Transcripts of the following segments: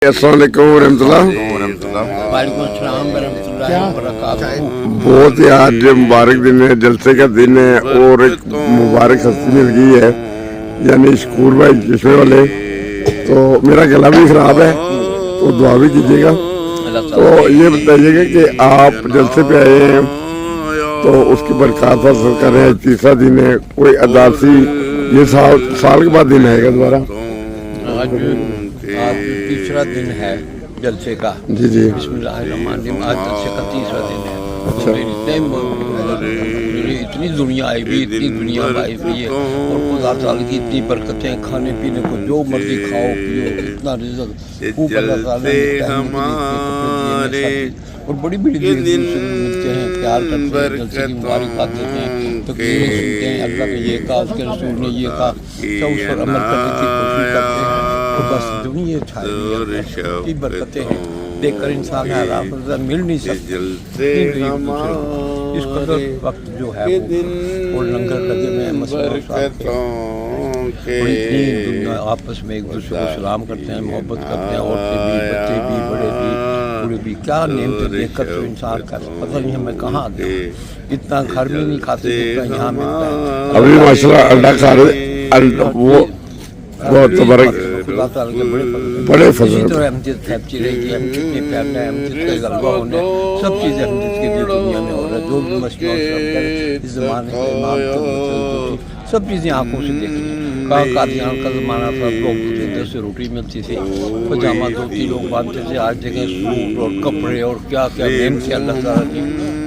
अस्सलाम वालेकुम रहमतुल्लाह। वालेकुम अस्सलाम वरहमतुल्लाहि वबरकातुहू। बहुत ही आज मुबारक दिन है, जलसे का दिन है और एक मुबारक हस्ती मिल गई है, यानी शकूर भाई चश्मे वाले। तो मेरा गला भी खराब है तो दुआ भी कीजिएगा। तो ये बताइएगा कि आप जलसे पे आए हैं तो उसकी बरकत हासिल कर रहे हैं, तीसरा दिन है, कोई अदासी ये साल के बाद दिन आएगा दोबारा? आज तीसरा दिन है जलसे का। जी जी। बिस्मिल्लाहिर्रहमानिर्रहीम। आज जलसे का तीसरा दिन है। तो इतनी दुनिया आई हुई, इतनी दुनिया आई हुई है और खुदा ताला की इतनी बरकतें, खाने पीने को जो मर्जी खाओ पियो, इतना रिज़्क़ खूब अल्लाह ताला ने और बड़ी बड़ी मिलते हैं, प्यार करते हैं, जलसे की मुबारकबाद देते हैं, तकरीरें सुनते हैं, अल्लाह ने ये कहा, उसके रसूल ने ये कहा, तो उस पर अमल करने की कोशिश करते हैं। तो बस दुनिया छाई की बरकतें हैं, देखकर इंसान हैरान मिल नहीं सकती। इस कदर वक्त जो है वो लंगर लगे हुए हैं, इतनी दुनिया आपस में एक दूसरे को सलाम करते हैं, मोहब्बत करते हैं, औरतें भी, बच्चे भी, बड़े भी, बूढ़े भी। क्या नेमतें देखकर तो इंसान का पता नहीं हमें कहाँ आ गया, इतना घर में नहीं खाते जितना यहाँ मिलता है। अभी माशाल्लाह अंडा खा रहे वो बहुत मुबारक, बड़े फजल। इसी तरह अहमदियत फैलती रहेगी, हम कितने फैलना है, अहमदियत का गलबा होना है, सब चीज़ें अहमदियत के लिए दुनिया में हो रहा है। जो भी मसला इस ज़माने के इमाम सब चीज़ें आंखों से देखनी है। कादियान का ज़माना था, लोग इधर से रोटी मिलती थी, पजामा धोती लोग बांधते थे, आज जगह सूट और कपड़े और क्या क्या नेमतें अल्लाह ताला की,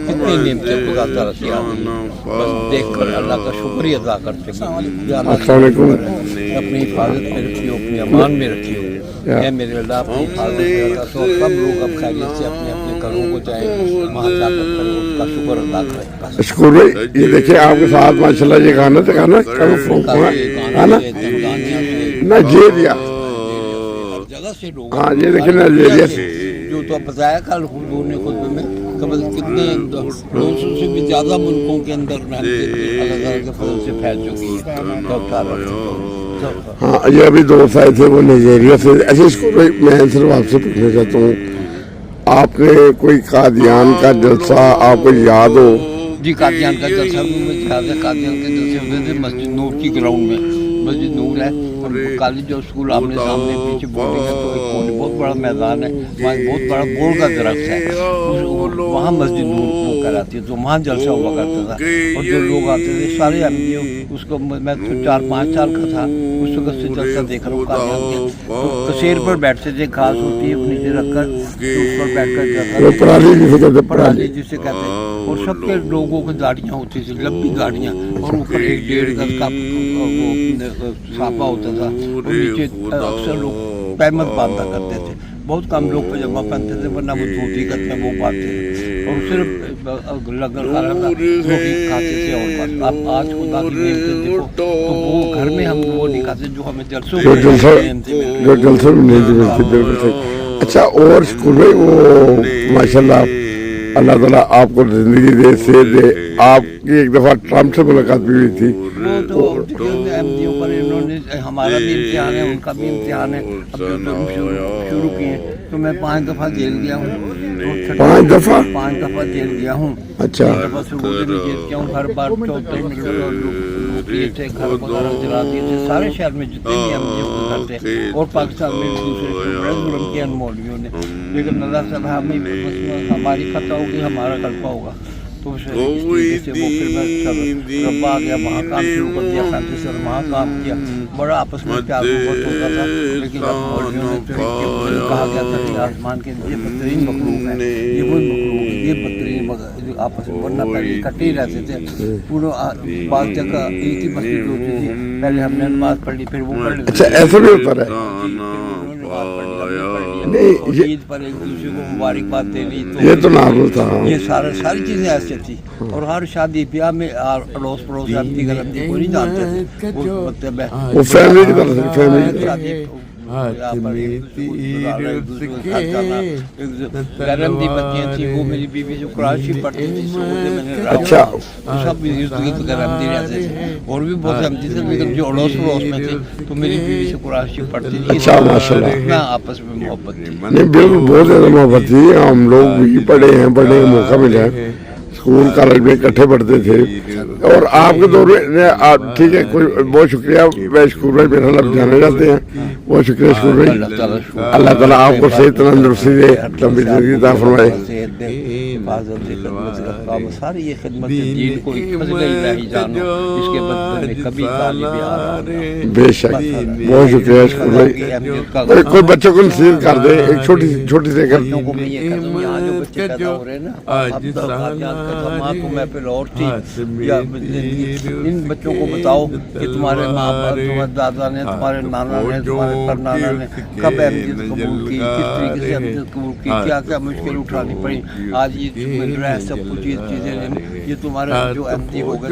कितनी नेमतें खुदा ताला की आ गई। बस देख कर अल्लाह का शुक्रिया अदा करते हैं। अपनी हिफाजत में रखियो, अपनी अमान में रखियो, मेरे अल्लाह अपनी हिफाजत में रखा। तो सब लोग अब खैरियत से अपने अपने घरों को जाए, वहाँ जाकर उसका शुक्र अदा करें। शुक्र भाई, ये देखिए आपके साथ माशाल्लाह ये गाना दिखाना गाना नाइजीरिया जगह से लोग, हाँ ये देखिए नाइजीरिया से जो तो बताया कल हुजूर ने खुतबे में, कितने 200 से भी ज़्यादा मुल्कों के अंदर अलग अलग फजल से फैल चुकी है। हाँ ये अभी दोस्त आए थे वो नाइजीरिया से। ऐसे इसको मैं सिर्फ आपसे पूछना चाहता हूँ, आपने कोई कादियान का जलसा आपको याद हो? जी, कादियान का जलसा मुझे याद है। कादियान के जलसे होते थे मस्जिद नूर की ग्राउंड में। मस्जिद नूर है और कॉलेज और स्कूल आमने सामने, पीछे बोर्डिंग है, तो एक बहुत बड़ा मैदान है, वहाँ बहुत बड़ा बोर्ड का दरख्त है, वहाँ मस्जिद नूर वो कराती है, तो वहाँ जलसा हुआ करता था। और जो लोग आते थे सारे अहमदियों, उसको मैं तो 4-5 साल का था उस वक्त से जलसा देख रहा हूँ। कादियान के तो कसेर पर बैठते थे, घास होती है नीचे रखकर, तो उस पर बैठ कर पराली जिसे कहते हैं, और सबके लोगों की गाड़ियाँ होती थी, लंबी गाड़ियाँ, और ऊपर 1-1.5 गज का साफा होता था, और नीचे अक्सर लोग पैमत बांधा करते थे। बहुत कम लोग पजामा पहनते थे, वरना वो धोती करते वो पाते थे, और सिर्फ लंगर रोटी खाते थे। और बस आप आज खुदा की नेमतें देखो तो वो घर में हम वो नहीं खाते जो हमें जलसों में मिलती। अच्छा, और शुक्र भाई वो माशाल्लाह अल्लाह ताला आपको जिंदगी दे, से दे। आपकी एक दफ़ा ट्रम्प से मुलाकात भी हुई थी। वो तो अहमदियों पर इन्होंने हमारा भी इम्तिहान है, उनका भी इम्तिहान है, अब जो शुरू किए, तो मैं 5 दफ़ा जेल गया हूँ। 5 दफ़ा जेल गया हूँ। अच्छा, जेल गया हूँ। हर बार 74 मिनट किए थे, घर वगैरह जला दिए थे, सारे शहर में जितने भी अहमदियों के घर थे, और पाकिस्तान में दूसरे बड़े जुल्म किए मौलवियों ने। लेकिन अल्लाह साहब हमारी फतह होगी, हमारा गलबा होगा। तो वो फिर मैं रब्बा आ गया, वहाँ काम शुरू कर दिया, 35 साल वहाँ काम किया, बड़ा आपस में प्यार मोहब्बत होता था। लेकिन अब मौलवियों ने तो कहा गया था कि आसमान के ये बदतरीन मखलूक है, ये वही मखलूक है, ये बदतरीन आपस में, वरना पहले इकट्ठे ही रहते थे। पूरा बात जगह एक ही मस्जिद होती थी, पहले हमने नमाज पढ़ ली, फिर वो पढ़ ली। अच्छा, ऐसा भी होता है? ईद पर एक दूसरे को मुबारकबाद देनी, तो ये तो नार्मल था। ये सारी चीज़ें ऐसी थी। और हर शादी ब्याह में अड़ोस पड़ोस आदमी को नहीं जानते थे, वो मतलब वो फैमिली की तरफ से, फैमिली यहाँ पर एक दूसरे को साथ जाना, गरम दी बच्चियाँ थी वो मेरी बीवी जो कुराशी पढ़ती थी सऊदी मैंने रहा अच्छा। तो सब इर्द गिर्द गरम दी रहते थे और भी बहुत रहती थे, लेकिन जो अड़ोस पड़ोस में थे तो मेरी बीवी से कुराशी पढ़ती थी। अच्छा, माशाल्लाह। इतना आपस में मोहब्बत थी। नहीं बिल्कुल बहुत ज़्यादा मोहब्बत थी। हम लोग भी पढ़े हैं, पढ़ने का मौका मिला है, स्कूल कॉलेज में इकट्ठे पढ़ते थे। और आपके दौर में आप ठीक है, कोई बहुत शुक्रिया। मैं स्कूल भाई मेरा लफ्ज़ जाने जाते हैं, बहुत शुक्रिया स्कूल भाई। अल्लाह ताला आपको सही तंदुरुस्ती दे, लंबी ज़िंदगी अता फरमाए। सारी ये खिदमत दीन को नहीं जानो, इसके बदले में कभी तालिब आ रहा बेशक बहुत शुक्रिया स्कूल भाई। कोई बच्चों को नसीहत कर दे, एक छोटी सी कर को मैं ये कहता हूँ, यहाँ जो बच्चे पैदा हो रहे हैं ना, अब तो माँ को मैं फिर और थी या इन बच्चों को बताओ कि तुम्हारे माँ बाप, तुम्हारे दादा ने, तुम्हारे नाना ने, तुम्हारे परनाना ने कब अहमियत कबूल की, किस तरीके से अहमियत कबूल की, क्या क्या मुश्किल उठानी पड़ी, आज ये मिल रहा है सब कुछ, ये चीज़ें ये तुम्हारे जो अहमदी हो गए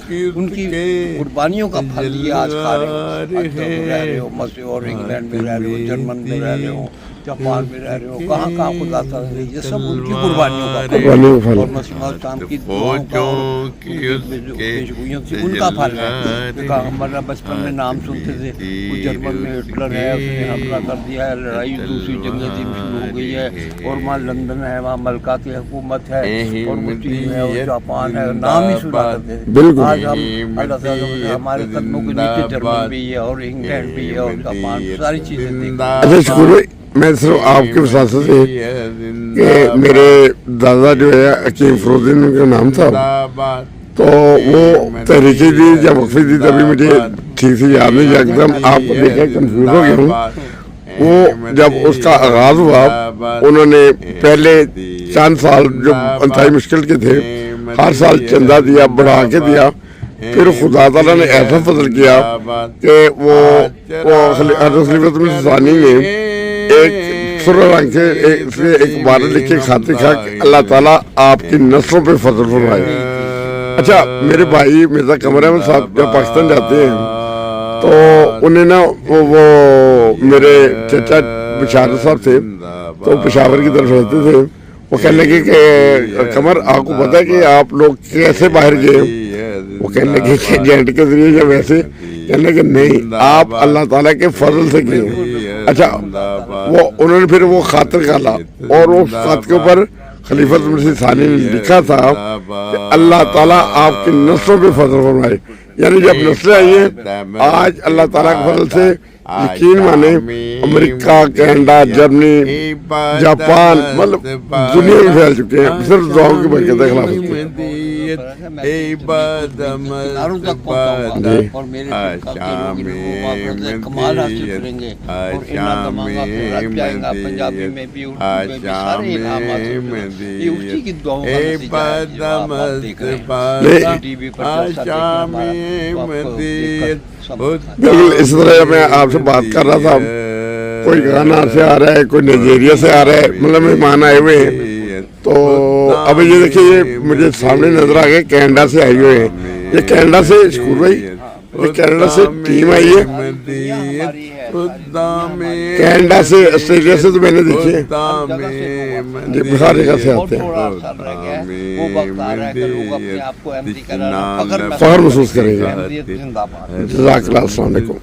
थे उनकी कुर्बानियों का फल ये आज खा रहे हो। रह रहे हो मस्जिद और इंग्लैंड में रह रहे हो, जर्मन में रह रहे हो, जापान में रह रहे हो, कहाँ कहाँ खुदा था, ये सब उनकी कुर्बानियों का फल और मसीह की दुआओं का और पेशगोइयों से उनका फल है। हमारा बचपन में नाम सुनते थे, वो जर्मन में हिटलर है, उसने हमला कर दिया है, लड़ाई दूसरी जंग शुरू हो गई है, और वहाँ लंदन है, वहाँ मलका की हुकूमत है, और वो चीन है, और जापान है, नाम ही सुना करते थे। आज हम अल्लाह ताला ने हमारे कदमों के नीचे जर्मन भी है और इंग्लैंड भी है और जापान, सारी चीज़ें देखी। मैं सिर्फ आपके विश्वास से कि मेरे दादा जो है हकीम फरोजुद्दीन उनका नाम था, तो वो तहरीकी दी या वक्फी दी, तभी मुझे ठीक से याद नहीं, एकदम आपको देखा कंफ्यूज हो गया हूँ। वो जब उसका आगाज हुआ, उन्होंने पहले चंद साल जो इंतहाई मुश्किल के थे, हर साल चंदा दिया, बढ़ा के दिया। फिर खुदा ताला ने ऐसा फजल किया कि वो खलीफत में सानी ने एक सुर्रा रंग के एक बार लिखे खाते खा कि अल्लाह ताला आपकी नस्लों पे फजल फरमाए। अच्छा, मेरे भाई मिर्जा कमर अहमद साहब जब पाकिस्तान जाते हैं तो उन्हें ना वो मेरे चचा बिशारत साहब थे, तो पेशावर की तरफ रहते थे। वो कहने लगे कि कमर आपको पता है कि आप लोग कैसे बाहर गए? वो कहने लगे कि एजेंट के जरिए या वैसे? कहने लगे नहीं, आप अल्लाह ताला के फजल से गए। अच्छा, वो उन्होंने फिर वो खातर निकाला और उस खात के ऊपर खलीफत मसीह सानी ने लिखा था कि अल्लाह ताला आपकी नस्लों पे फजल फरमाए। यानी जब नस्लें आई हैं आज अल्लाह ताला के फजल से, यकीन माने अमेरिका, कनाडा, जर्मनी, जापान, मतलब दुनिया में फैल चुके हैं सिर्फ दुआओं की बरकत के खिलाफ। और मेरे कमाल हासिल करेंगे और जाएगा पंजाबी में भी, उर्दू में भी, सारे इनाम हासिल करेंगे। ये उसी की दुआओं का नतीजा है जो आप देख रहे हैं टीवी पर। बिल्कुल इस तरह मैं आपसे बात कर रहा था, कोई गाना से आ रहा है, कोई नाइजीरिया से आ रहा है, मतलब मेहमान आए हुए हैं। तो अब ये देखिए, ये मुझे सामने नजर आ गया, कनाडा से आए हुए हैं। ये कनाडा से स्कूल भाई, ये कनाडा से टीम आई है, कनाडा से, ऑस्ट्रेलिया से तो मैंने देखे हैं, हर जगह से आते हैं। फख्र महसूस करेंगे। जज़ाकल्लाह, अस्सलाम वालेकुम।